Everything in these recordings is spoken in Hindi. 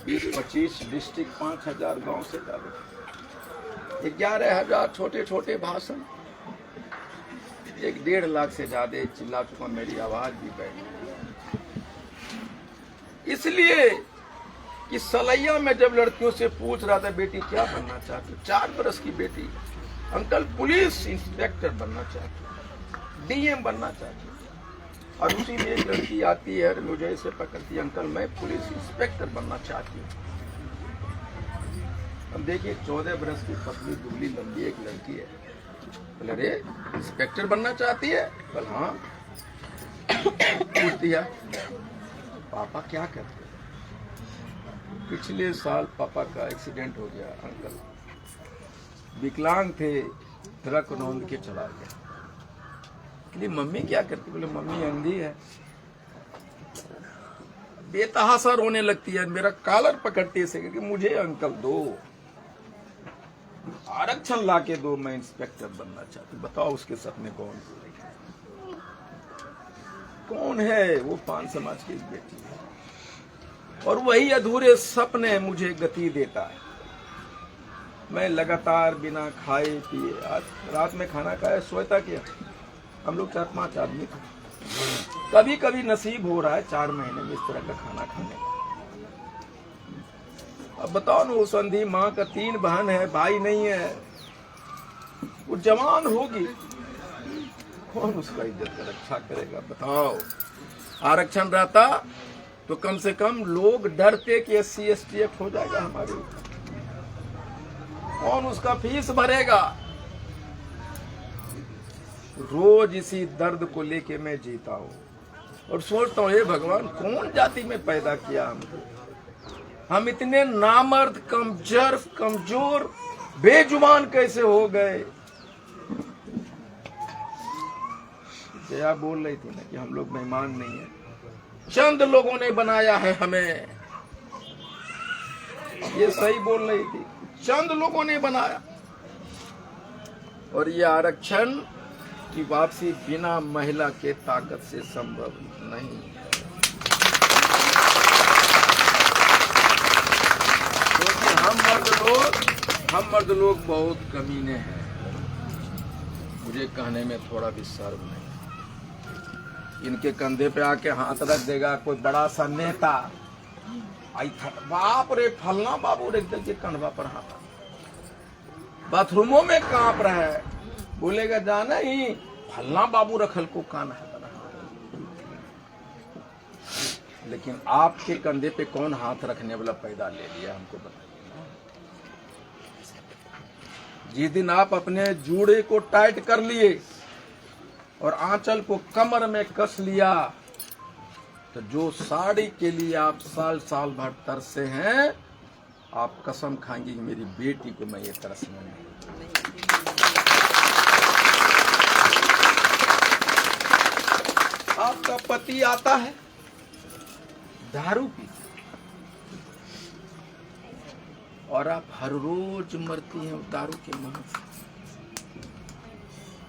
20-25 डिस्ट्रिक्ट, 5,000 गांव से ज्यादा, 11,000 छोटे छोटे भाषण, 1-1.5 लाख से ज्यादा चिल्ला चुका, मेरी आवाज भी बैठी। इसलिए कि सलैया में जब लड़कियों से पूछ रहा था बेटी क्या बनना चाहती, 4 बरस की बेटी, अंकल पुलिस इंस्पेक्टर बनना चाहती, डीएम बनना चाहती, और उसी में एक लड़की आती है मुझे इसे पकड़ती, अंकल मैं पुलिस इंस्पेक्टर बनना चाहती हूँ। अब देखिए 14 बरस की पतली दुबली लंबी एक लड़की है, बोले अरे इंस्पेक्टर बनना चाहती है, बोल हाँ। पूछती है पापा क्या करते हैं? पिछले साल पापा का एक्सीडेंट हो गया, अंकल विकलांग थे, ट्रक नौंद के चला गया। मम्मी क्या करती? बोले मम्मी अंधी है। बेतहासा रोने लगती है, मेरा कॉलर पकड़ती है कि मुझे अंकल दो, आरक्षण लाके दो, मैं इंस्पेक्टर बनना चाहती। बताओ उसके सपने कौन है? वो पान समाज की बेटी है, और वही अधूरे सपने मुझे गति देता है। मैं लगातार बिना खाए पिए, आज रात में खाना खाया, सोता किया, हम लोग 4-5 आदमी थे। कभी कभी नसीब हो रहा है 4 महीने में इस तरह का खाना खाने का। अब बताओ ना, उस अंधी माँ का 3 बहन है, भाई नहीं है, वो जवान होगी, कौन उसका इज्जत का रक्षा करेगा? बताओ, आरक्षण रहता तो कम से कम लोग डरते कि SC STF हो जाएगा हमारे ऊपर, कौन उसका फीस भरेगा? रोज इसी दर्द को लेके मैं जीता हूं और सोचता हूं, हे भगवान कौन जाति में पैदा किया हमको? हम इतने नामर्द, कमजोर, बेजुबान कैसे हो गए? जया बोल रही थी ना कि हम लोग मेहमान नहीं है, चंद लोगों ने बनाया है हमें। ये सही बोल रही थी, चंद लोगों ने बनाया। और ये आरक्षण की वापसी बिना महिला के ताकत से संभव नहीं है, क्योंकि हम मर्द लोग बहुत कमीने हैं। मुझे कहने में थोड़ा भी शर्म नहीं। इनके कंधे पे आके हाथ रख देगा कोई बड़ा सा नेता, आई बाप रे फलना बाबू रख दे के कंधवा पर हाथ, बाथरूमों में कांप रहा है, बोलेगा जाना ही फलना बाबू रखल को कान है। लेकिन आपके कंधे पे कौन हाथ रखने वाला पैदा ले लिया, हमको बताइए। जिस दिन आप अपने जूड़े को टाइट कर लिए और आंचल को कमर में कस लिया, तो जो साड़ी के लिए आप साल भर तरसे हैं, आप कसम खाएंगे कि मेरी बेटी को मैं ये तरसने नहीं। आपका पति आता है दारू पी, और आप हर रोज मरती हैं दारू के मुंह से।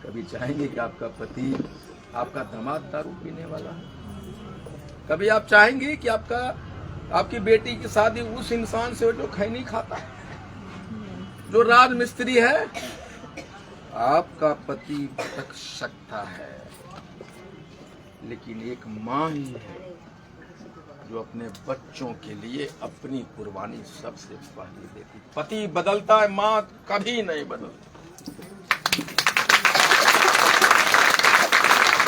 कभी चाहेंगे कि आपका पति, आपका दामाद दारू पीने वाला है? कभी आप चाहेंगे कि आपकी बेटी की शादी उस इंसान से हो जो खैनी खाता है, जो राज मिस्त्री है? आपका पति भटक सकता है, लेकिन एक माँ ही है जो अपने बच्चों के लिए अपनी कुर्बानी सबसे पहले देती। पति बदलता है, माँ कभी नहीं बदलती।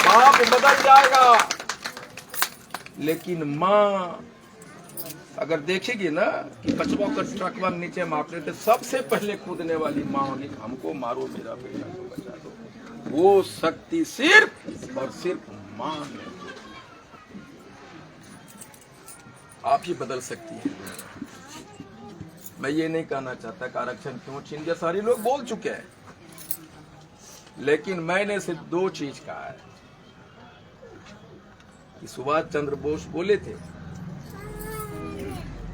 बाप बदल जाएगा, लेकिन माँ अगर देखेगी ना कि कचवा का ट्रकवा नीचे मापने, तो सबसे पहले कूदने वाली माँ होगी, हमको मारो, मेरा बेटा को बचा दो। वो शक्ति सिर्फ और सिर्फ माँ है, आप ही बदल सकती है। मैं ये नहीं कहना चाहता कि आरक्षण क्यों छीन लिया, सारे लोग बोल चुके हैं, लेकिन मैंने सिर्फ 2 चीज कहा है कि सुभाष चंद्र बोस बोले थे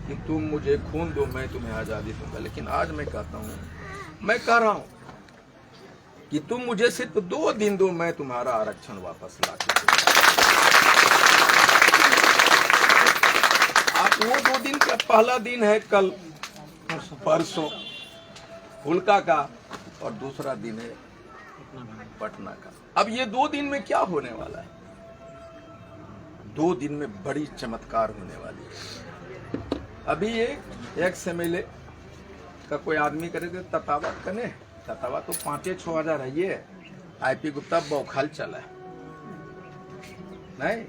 कि तुम मुझे खून दो, मैं तुम्हें आजादी दूंगा। लेकिन आज मैं कहता हूं, मैं कह रहा हूं कि तुम मुझे सिर्फ 2 दिन दो, मैं तुम्हारा आरक्षण वापस ला के दूंगा। आप वो 2 दिन की पहला दिन है कल परसों फुल्का का और दूसरा दिन है पटना का। अब ये 2 दिन में क्या होने वाला है? 2 दिन में बड़ी चमत्कार होने वाली है। अभी एक MLA का कोई आदमी करे थे ततावा कने, ततावा तो 5-6 हजार है। ये IP गुप्ता बौखल चला है नहीं,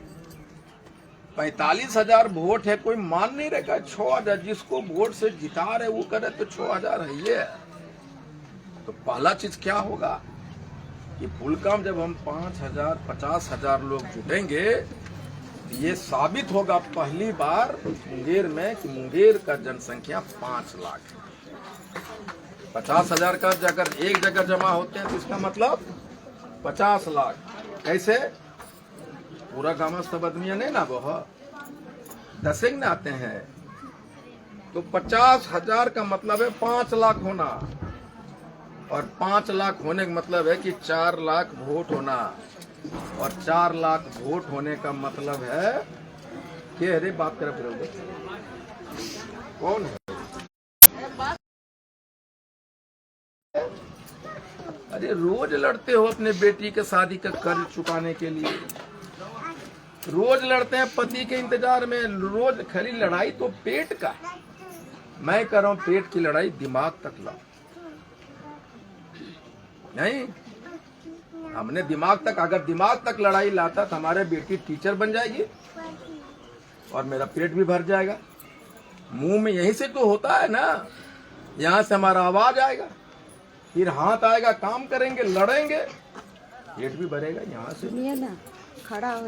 45,000 वोट है, कोई मान नहीं रहेगा 6,000 जिसको वोट से जिता रहे वो करे तो 6,000 है ये। तो पहला चीज क्या होगा कि फुलका में जब हम 5,000 50,000 लोग जुटेंगे ये साबित होगा पहली बार मुंगेर में कि मुंगेर का जनसंख्या 5 लाख है। 50,000 का अगर एक जगह जमा होते हैं तो इसका मतलब 50 लाख। कैसे? पूरा गांव सब आदमी नहीं ना, वो 10 न आते हैं तो 50,000 का मतलब है 5 लाख होना, और 5 लाख होने का मतलब है कि 4 लाख वोट होना, और 4 लाख वोट होने का मतलब है कि अरे बात कर कौन है? अरे रोज लड़ते हो अपने बेटी के शादी का कर्ज चुकाने के लिए, रोज लड़ते हैं पति के इंतजार में, रोज खाली लड़ाई तो पेट का। मैं कर रहा हूं पेट की लड़ाई दिमाग तक लाओ। नहीं, हमने दिमाग तक, अगर दिमाग तक लड़ाई लाता तो हमारे बेटी टीचर बन जाएगी और मेरा पेट भी भर जाएगा। मुंह में यहीं से तो होता है ना, यहां से हमारा आवाज आएगा, फिर हाथ आएगा, काम करेंगे, लड़ेंगे, पेट भी भरेगा यहाँ से। ना खड़ा हो